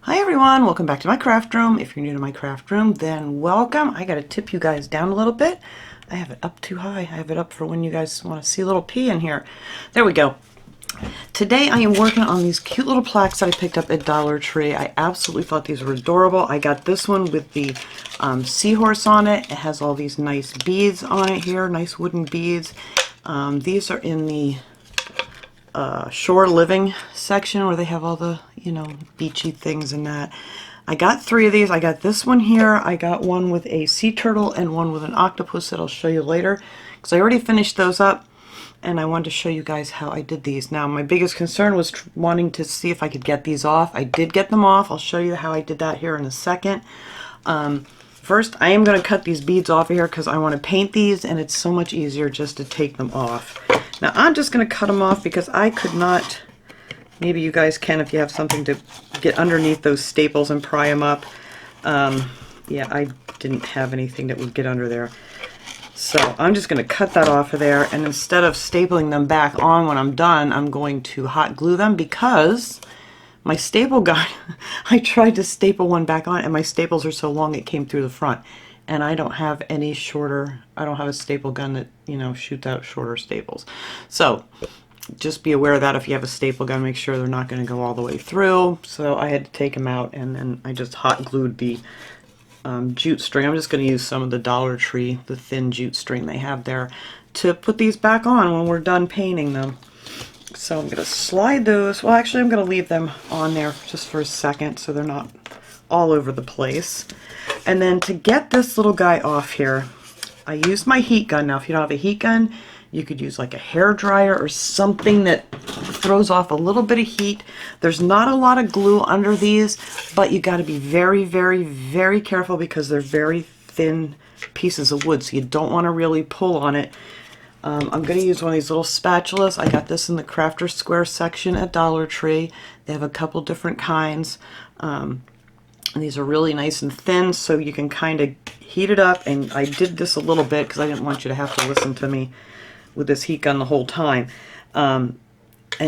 Hi everyone, welcome back to my craft room. If you're new to my craft room, then welcome. I gotta tip you guys down a little bit. I have it up too high. I have it up for when you guys want to see a little pea in here. There we go. Today I am working on these cute little plaques that I picked up at Dollar Tree. I absolutely thought these were adorable. I got this one with the seahorse on it. It has all these nice beads on it here, nice wooden beads. These are in the shore living section where they have all the, beachy things and that. I got 3 of these. I got this one here. I got one with a sea turtle and one with an octopus that I'll show you later because I already finished those up and I wanted to show you guys how I did these. Now my biggest concern was wanting to see if I could get these off. I did get them off. I'll show you how I did that here in a second. First, I am going to cut these beads off of here because I want to paint these and it's so much easier just to take them off. Now I'm just going to cut them off because I could not, maybe you guys can if you have something to get underneath those staples and pry them up. Yeah, I didn't have anything that would get under there. So I'm just going to cut that off of there, and instead of stapling them back on when I'm done, I'm going to hot glue them because my staple gun, I tried to staple one back on and my staples are so long it came through the front. And I don't have any shorter, I don't have a staple gun that, shoots out shorter staples. So just be aware of that if you have a staple gun, make sure they're not going to go all the way through. So I had to take them out and then I just hot glued the jute string. I'm just going to use some of the Dollar Tree, the thin jute string they have there, to put these back on when we're done painting them. So I'm going to slide those, well actually I'm going to leave them on there just for a second so they're not all over the place. And then to get this little guy off here, I used my heat gun. Now if you don't have a heat gun, you could use like a hair dryer or something that throws off a little bit of heat. There's not a lot of glue under these, but you got to be very, very, very careful because they're very thin pieces of wood, so you don't want to really pull on it. I'm going to use one of these little spatulas. I got this in the Crafter Square section at Dollar Tree. They have a couple different kinds. And these are really nice and thin, so you can kind of heat it up. And I did this a little bit because I didn't want you to have to listen to me with this heat gun the whole time. And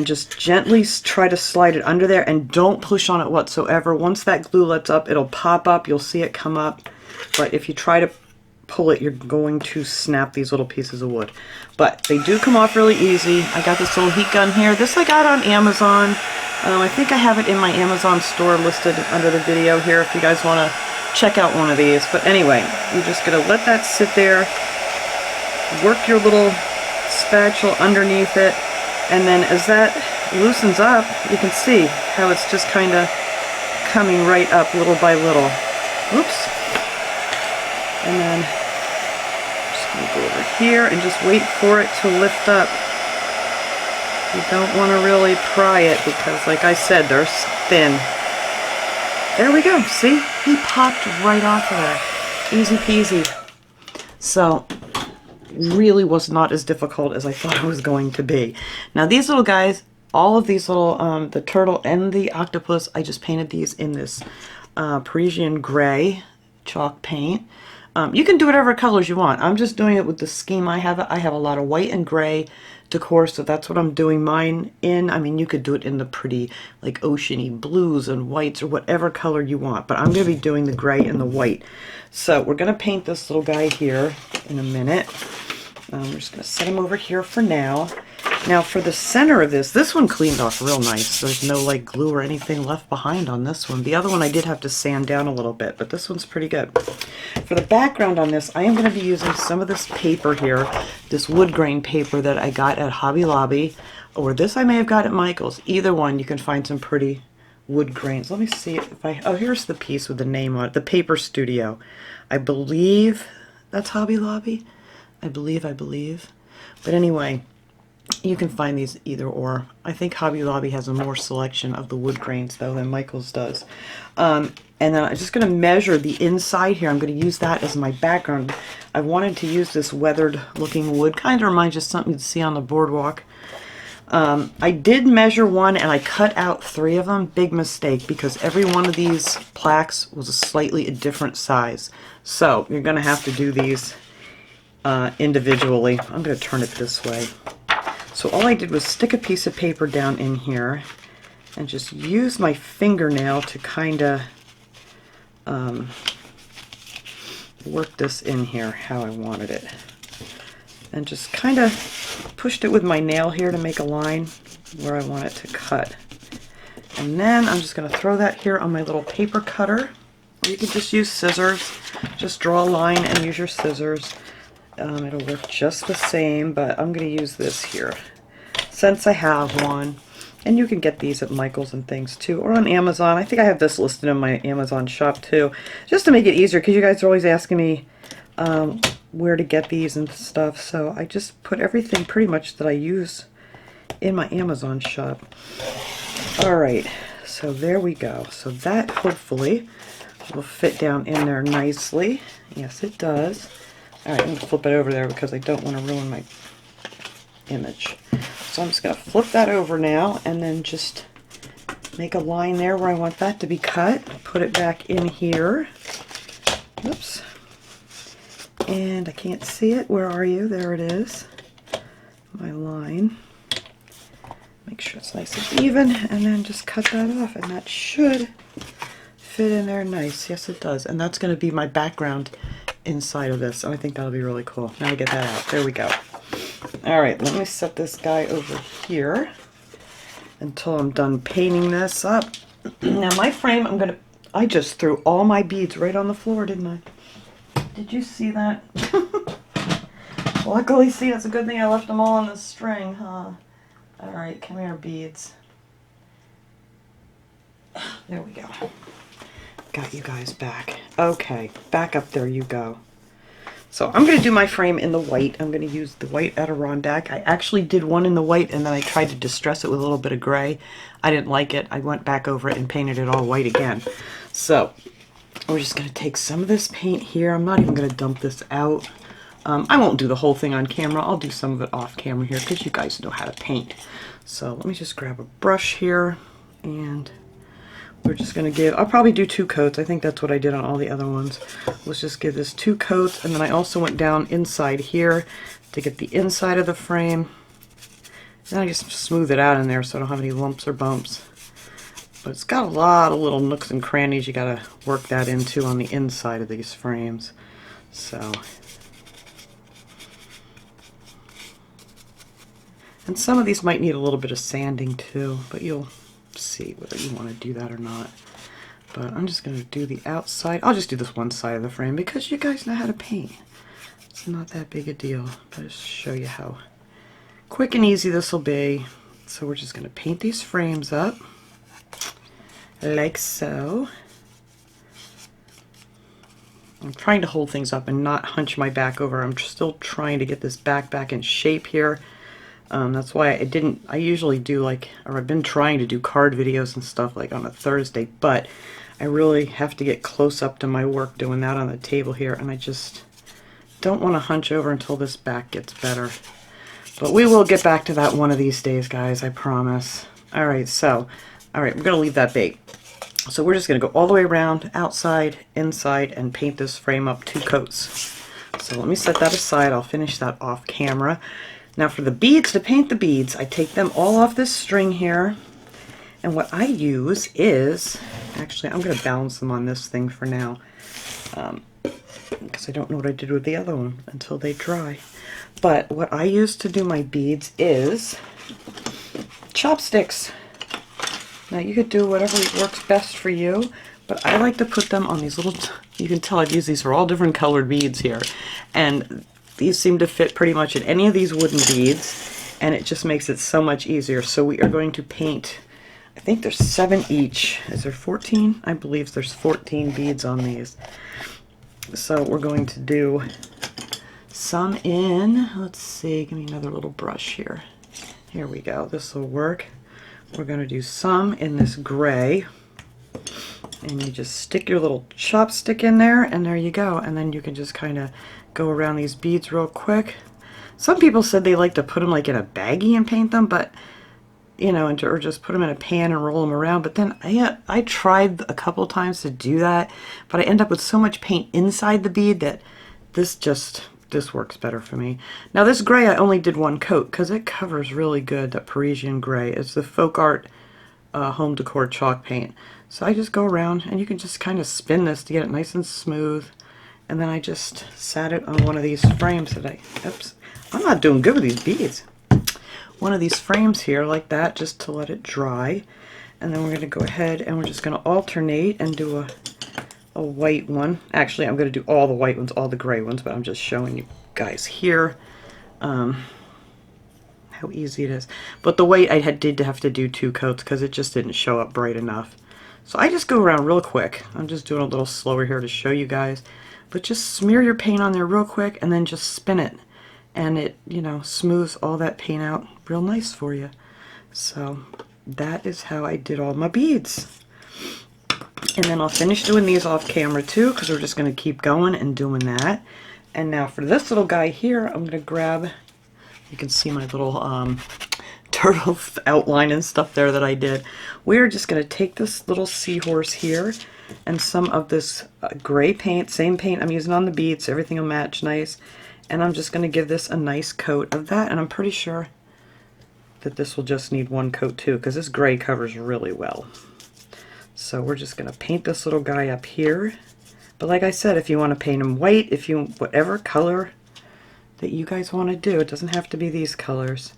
just gently try to slide it under there and don't push on it whatsoever. Once that glue lets up, it'll pop up. You'll see it come up. But if you try to pull it, you're going to snap these little pieces of wood. But they do come off really easy. I got this little heat gun here. This I got on Amazon. I think I have it in my Amazon store listed under the video here if you guys want to check out one of these. But anyway, you're just going to let that sit there. Work your little spatula underneath it. And then as that loosens up, you can see how it's just kind of coming right up little by little. Oops. And then just going to go over here and just wait for it to lift up. You don't want to really pry it because, like I said, they're thin. There we go. See? He popped right off of there. Easy peasy. So, really was not as difficult as I thought it was going to be. Now, these little guys, all of these little, the turtle and the octopus, I just painted these in this Parisian gray chalk paint. You can do whatever colors you want. I'm just doing it with the scheme I have. I have a lot of white and gray decor, so that's what I'm doing mine in. I mean, you could do it in the pretty, like, oceany blues and whites or whatever color you want, but I'm going to be doing the gray and the white. So we're going to paint this little guy here in a minute. We're just going to set him over here for now. Now for the center of this one cleaned off real nice. There's no like glue or anything left behind on this one. The other one I did have to sand down a little bit, but this one's pretty good. For the background on this, I am going to be using some of this paper here, this wood grain paper that I got at Hobby Lobby, or this I may have got at Michael's. Either one, you can find some pretty wood grains. Let me see if I, oh, here's the piece with the name on it, the Paper Studio. I believe that's Hobby Lobby. I believe. But anyway, you can find these either or. I think Hobby Lobby has a more selection of the wood grains though than Michael's does. And then I'm just going to measure the inside here. I'm going to use that as my background. I wanted to use this weathered looking wood. Kind of reminds you of something you'd see on the boardwalk. I did measure one and I cut out 3 of them. Big mistake because every one of these plaques was a slightly different size. So you're going to have to do these individually. I'm going to turn it this way. So all I did was stick a piece of paper down in here and just use my fingernail to kind of work this in here how I wanted it. And just kind of pushed it with my nail here to make a line where I want it to cut. And then I'm just going to throw that here on my little paper cutter. You can just use scissors. Just draw a line and use your scissors. It'll work just the same, but I'm going to use this here since I have one. And you can get these at Michael's and things too, or on Amazon. I think I have this listed in my Amazon shop too, just to make it easier, because you guys are always asking me where to get these and stuff. So I just put everything pretty much that I use in my Amazon shop. Alright, so there we go. So that hopefully will fit down in there nicely. Yes, it does. Alright, I'm going to flip it over there because I don't want to ruin my image. So I'm just going to flip that over now and then just make a line there where I want that to be cut. Put it back in here. Oops. And I can't see it. Where are you? There it is. My line. Make sure it's nice and even, and then just cut that off, and that should fit in there nice. Yes, it does. And that's going to be my background inside of this. So I think that'll be really cool. Now I get that out. There we go. Alright, let me set this guy over here until I'm done painting this up. Now my frame, I just threw all my beads right on the floor, didn't I? Did you see that? Luckily, see, it's a good thing I left them all on the string, huh? Alright, come here, beads. There we go. Got you guys back. Okay, back up there you go. So I'm going to do my frame in the white. I'm going to use the white Adirondack. I actually did one in the white and then I tried to distress it with a little bit of gray. I didn't like it. I went back over it and painted it all white again. So we're just going to take some of this paint here. I'm not even going to dump this out. I won't do the whole thing on camera. I'll do some of it off camera here because you guys know how to paint. So let me just grab a brush here and we're just going to give, I'll probably do 2 coats. I think that's what I did on all the other ones. Let's just give this 2 coats, and then I also went down inside here to get the inside of the frame. Then I just smooth it out in there so I don't have any lumps or bumps. But it's got a lot of little nooks and crannies you got to work that into on the inside of these frames. So, and some of these might need a little bit of sanding too, but you'll see whether you want to do that or not. But I'm just going to do the outside. I'll just do this one side of the frame because you guys know how to paint. It's not that big a deal. I'll just show you how quick and easy this will be. So we're just going to paint these frames up like so. I'm trying to hold things up and not hunch my back over. I'm still trying to get this back in shape here. That's why I usually do I've been trying to do card videos and stuff like on a Thursday, but I really have to get close up to my work doing that on the table here, and I just don't want to hunch over until this back gets better. But we will get back to that one of these days, guys, I promise. Alright, we're going to leave that bake. So we're just going to go all the way around, outside, inside, and paint this frame up 2 coats. So let me set that aside. I'll finish that off camera. Now for the beads, to paint the beads, I take them all off this string here, and what I use is, actually I'm going to balance them on this thing for now, because I don't know what I did with the other one until they dry. But what I use to do my beads is chopsticks. Now you could do whatever works best for you, but I like to put them on these little, you can tell I've used these for all different colored beads here, and these seem to fit pretty much in any of these wooden beads, and it just makes it so much easier. So we are going to paint, I think there's 7 each. Is there 14? I believe there's 14 beads on these. So we're going to do some in, let's see, give me another little brush here. Here we go, this will work. We're going to do some in this gray, and you just stick your little chopstick in there, and there you go. And then you can just kind of go around these beads real quick. Some people said they like to put them like in a baggie and paint them, but you know, or just put them in a pan and roll them around. But then I tried a couple times to do that, but I end up with so much paint inside the bead that this works better for me. Now this gray I only did 1 coat because it covers really good, that Parisian gray. It's the Folk Art home decor chalk paint. So I just go around, and you can just kind of spin this to get it nice and smooth. And then I just sat it on one of these frames that oops, I'm not doing good with these beads. One of these frames here like that, just to let it dry. And then we're going to go ahead and we're just going to alternate and do a white one. Actually, I'm going to do all the white ones, all the gray ones, but I'm just showing you guys here how easy it is. But the white I did have to do 2 coats because it just didn't show up bright enough. So I just go around real quick. I'm just doing a little slower here to show you guys. But just smear your paint on there real quick and then just spin it. And it, you know, smooths all that paint out real nice for you. So that is how I did all my beads. And then I'll finish doing these off camera too, because we're just going to keep going and doing that. And now for this little guy here, I'm going to grab, you can see my little turtle outline and stuff there that I did. We're just going to take this little seahorse here and some of this gray paint, same paint I'm using on the beads, everything will match nice. And I'm just going to give this a nice coat of that, and I'm pretty sure that this will just need 1 coat too, because this gray covers really well. So we're just going to paint this little guy up here. But like I said, if you want to paint him white, if you, whatever color that you guys want to do, it doesn't have to be these colors.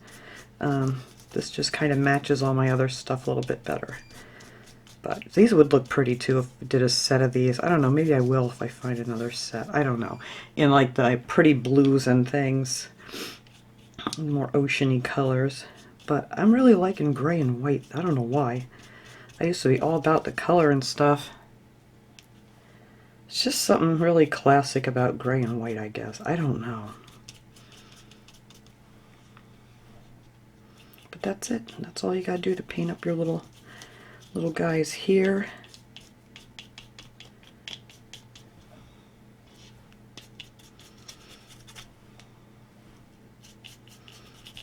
This just kind of matches all my other stuff a little bit better. But these would look pretty too if we did a set of these. I don't know, maybe I will if I find another set. I don't know. In like the pretty blues and things. More oceany colors. But I'm really liking gray and white. I don't know why. I used to be all about the color and stuff. It's just something really classic about gray and white, I guess. I don't know. But that's it. That's all you gotta do to paint up your little guys here.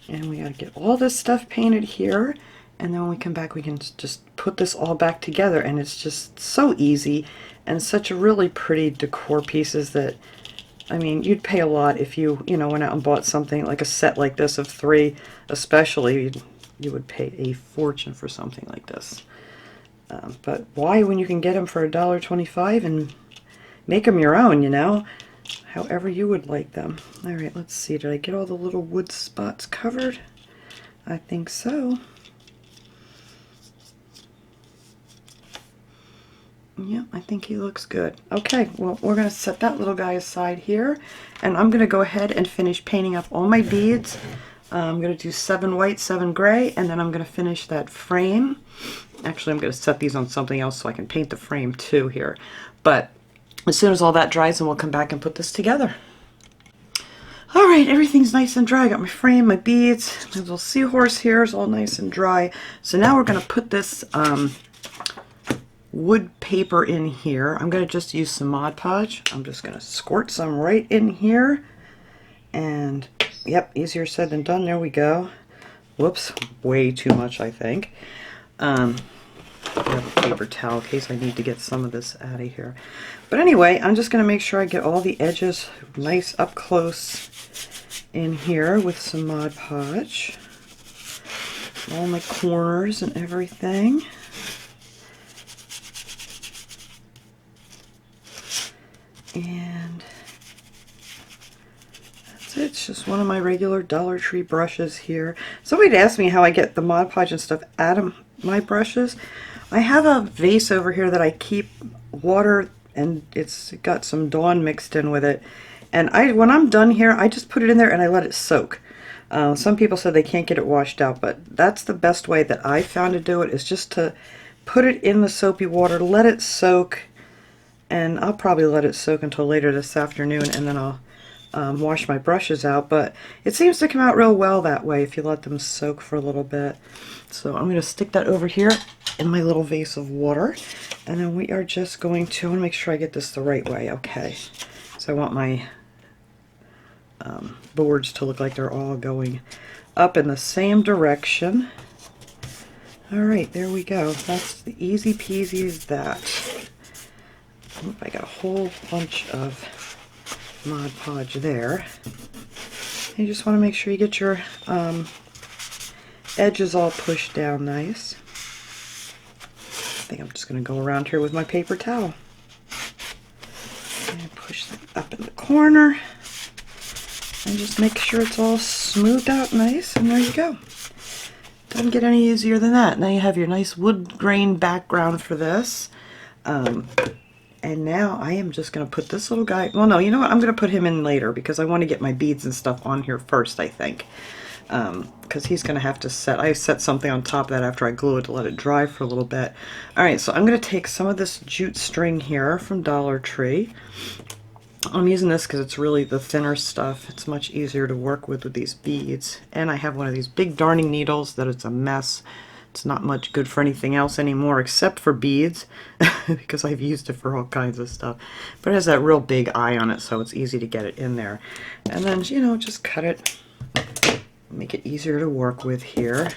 And we gotta get all this stuff painted here, and then when we come back we can just put this all back together, and it's just so easy and such a really pretty decor pieces that, I mean, you'd pay a lot if you know, went out and bought something like a set like this of 3 especially. You would pay a fortune for something like this. But why, when you can get them for $1.25 and make them your own, you know, however you would like them. All right, let's see. Did I get all the little wood spots covered? I think so. Yep, I think he looks good. Okay, well, we're going to set that little guy aside here, and I'm going to go ahead and finish painting up all my beads. I'm going to do 7 white, 7 gray, and then I'm going to finish that frame. Actually, I'm going to set these on something else so I can paint the frame too here. But as soon as all that dries, then we'll come back and put this together. All right, everything's nice and dry. I got my frame, my beads, my little seahorse here is all nice and dry. So now we're going to put this wood paper in here. I'm going to just use some Mod Podge. I'm just going to squirt some right in here. And yep, easier said than done. There we go. Whoops, way too much, I think. I have a paper towel in case I need to get some of this out of here. But anyway, I'm just going to make sure I get all the edges nice up close in here with some Mod Podge. All my corners and everything. And that's it. It's just one of my regular Dollar Tree brushes here. Somebody asked me how I get the Mod Podge and stuff out of my brushes. I have a vase over here that I keep water, and it's got some Dawn mixed in with it. And when I'm done here, I just put it in there and I let it soak. Some people said they can't get it washed out, but that's the best way that I found to do it, is just to put it in the soapy water, let it soak, and I'll probably let it soak until later this afternoon, and then I'll wash my brushes out. But it seems to come out real well that way if you let them soak for a little bit. So I'm going to stick that over here in my little vase of water, and then we are just going to, I want to make sure I get this the right way. Okay, so I want my boards to look like they're all going up in the same direction. Alright, there we go. That's the easy peasy as that. Oop, I got a whole bunch of Mod Podge there. You just want to make sure you get your edges all pushed down nice. think I'm just going to go around here with my paper towel. And push that up in the corner. And just make sure it's all smoothed out nice, and there you go. Doesn't get any easier than that. Now you have your nice wood grain background for this. And now I am just going to put this little guy, well no, you know what, I'm going to put him in later because I want to get my beads and stuff on here first, I think. Because he's going to have to set, I set something on top of that after I glue it to let it dry for a little bit. Alright, so I'm going to take some of this jute string here from Dollar Tree. I'm using this because it's really the thinner stuff. It's much easier to work with these beads. And I have one of these big darning needles that it's a mess. It's not much good for anything else anymore except for beads because I've used it for all kinds of stuff. But it has that real big eye on it, so it's easy to get it in there. And then, you know, just cut it, make it easier to work with here.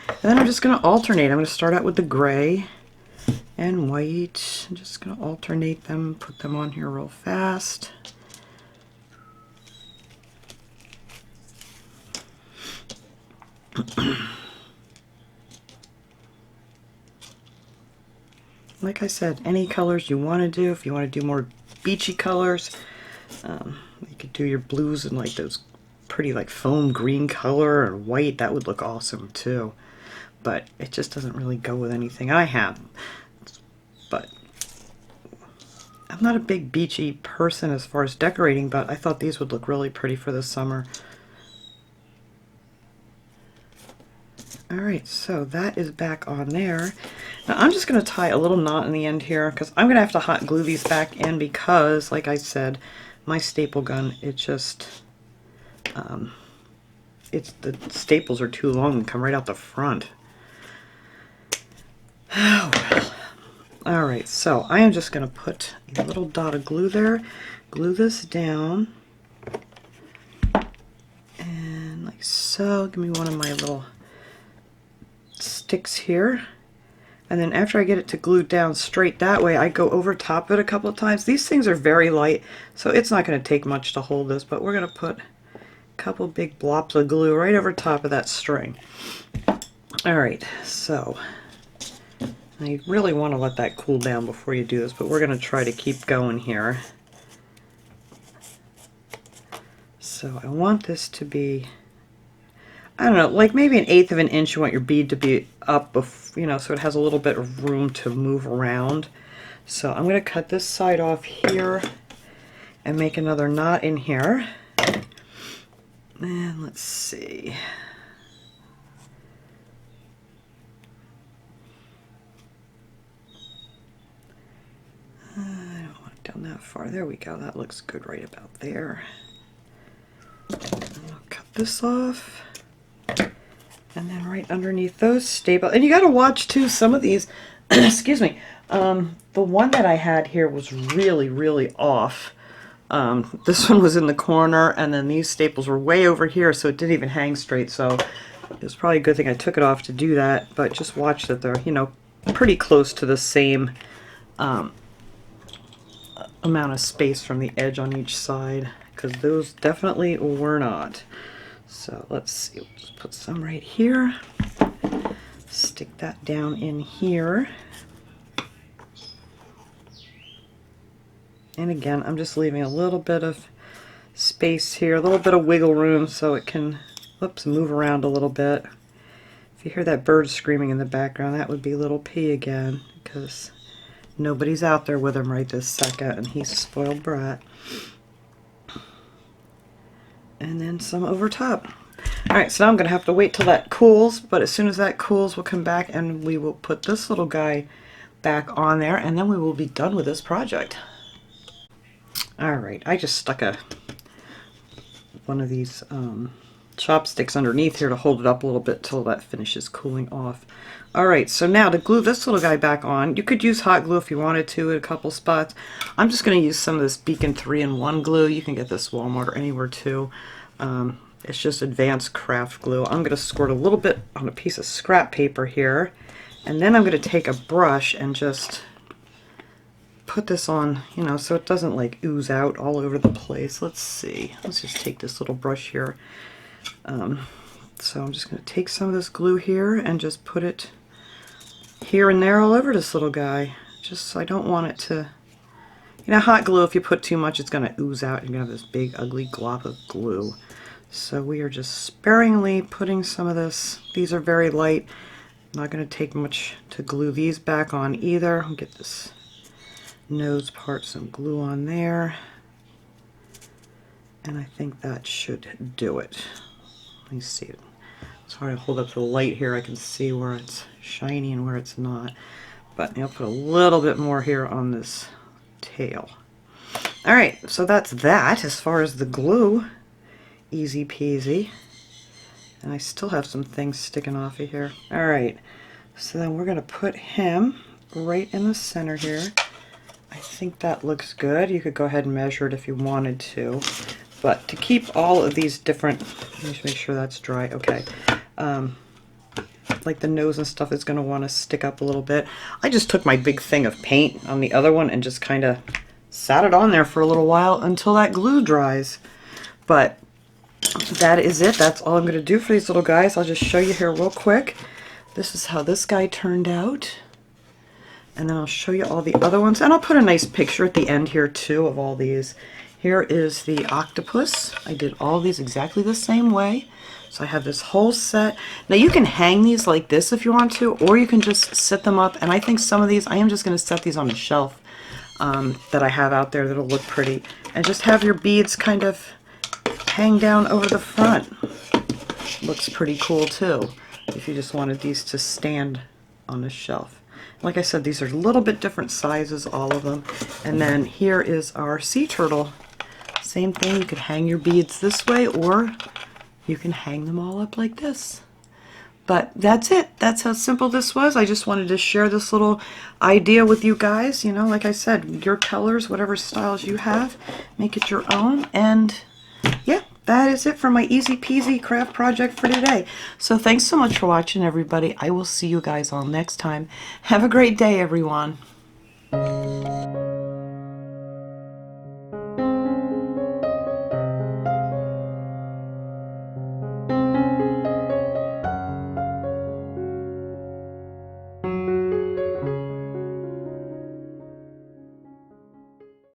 And then I'm just going to alternate. I'm going to start out with the gray and white. I'm just going to alternate them, put them on here real fast. Like I said, any colors you want to do. If you want to do more beachy colors, you could do your blues and like those pretty like foam green color or white. That would look awesome too. But it just doesn't really go with anything I have. But I'm not a big beachy person as far as decorating, but I thought these would look really pretty for the summer. Alright, so that is back on there. Now I'm just going to tie a little knot in the end here because I'm going to have to hot glue these back in because, like I said, my staple gun, it just, the staples are too long and come right out the front. Oh well. Alright, so I am just going to put a little dot of glue there, glue this down, and like so. Give me one of my little sticks here, and then after I get it to glue down straight that way, I go over top of it a couple of times. These things are very light, so it's not going to take much to hold this, but we're going to put a couple big blobs of glue right over top of that string. Alright, so you really want to let that cool down before you do this, but we're going to try to keep going here. So I want this to be, I don't know, like maybe 1/8 of an inch. You want your bead to be up, you know, so it has a little bit of room to move around. So I'm going to cut this side off here and make another knot in here. And let's see. I don't want it down that far. There we go. That looks good right about there. I'll cut this off. And then right underneath those staples, and you got to watch too, some of these, excuse me, the one that I had here was really, really off. This one was in the corner, and then these staples were way over here, so it didn't even hang straight, so it was probably a good thing I took it off to do that, but just watch that they're, you know, pretty close to the same amount of space from the edge on each side, because those definitely were not. So let's see, we'll just put some right here, stick that down in here, and again I'm just leaving a little bit of space here, a little bit of wiggle room so it can, whoops, move around a little bit. If you hear that bird screaming in the background, that would be little P again, because nobody's out there with him right this second, and he's a spoiled brat. And then some over top. Alright, so now I'm going to have to wait till that cools, but as soon as that cools, we'll come back and we will put this little guy back on there, and then we will be done with this project. Alright, I just stuck one of these chopsticks underneath here to hold it up a little bit till that finishes cooling off. Alright, so now to glue this little guy back on, you could use hot glue if you wanted to at a couple spots. I'm just going to use some of this Beacon 3-in-1 glue. You can get this Walmart or anywhere too. It's just advanced craft glue. I'm going to squirt a little bit on a piece of scrap paper here, and then I'm going to take a brush and just put this on, you know, so it doesn't like ooze out all over the place. Let's see. Let's just take this little brush here. So I'm just going to take some of this glue here and just put it here and there all over this little guy. Just, I don't want it to, you know, hot glue, if you put too much, it's going to ooze out. You're going to have this big, ugly glob of glue. So we are just sparingly putting some of this. These are very light. Not going to take much to glue these back on either. I'll get this nose part, some glue on there. And I think that should do it. Let me see it. It's hard to hold up the light here. I can see where it's shiny and where it's not. But I'll put a little bit more here on this tail. Alright, so that's that as far as the glue. Easy peasy. And I still have some things sticking off of here. Alright, so then we're going to put him right in the center here. I think that looks good. You could go ahead and measure it if you wanted to. But to keep all of these different, let me make sure that's dry. Okay. Like the nose and stuff is going to want to stick up a little bit. I just took my big thing of paint on the other one and just kind of sat it on there for a little while until that glue dries. But that is it. That's all I'm going to do for these little guys. I'll just show you here real quick. This is how this guy turned out. And then I'll show you all the other ones. And I'll put a nice picture at the end here too of all these. Here is the octopus. I did all these exactly the same way. So I have this whole set. Now you can hang these like this if you want to, or you can just set them up. And I think some of these, I am just going to set these on the shelf that I have out there that'll look pretty. And just have your beads kind of hang down over the front. Looks pretty cool too, if you just wanted these to stand on the shelf. Like I said, these are a little bit different sizes, all of them. And then here is our sea turtle. Same thing, you could hang your beads this way, or you can hang them all up like this. But that's it. That's how simple this was. I just wanted to share this little idea with you guys. You know, like I said, your colors, whatever styles you have, make it your own. And yeah, that is it for my easy peasy craft project for today. So thanks so much for watching, everybody. I will see you guys all next time. Have a great day, everyone.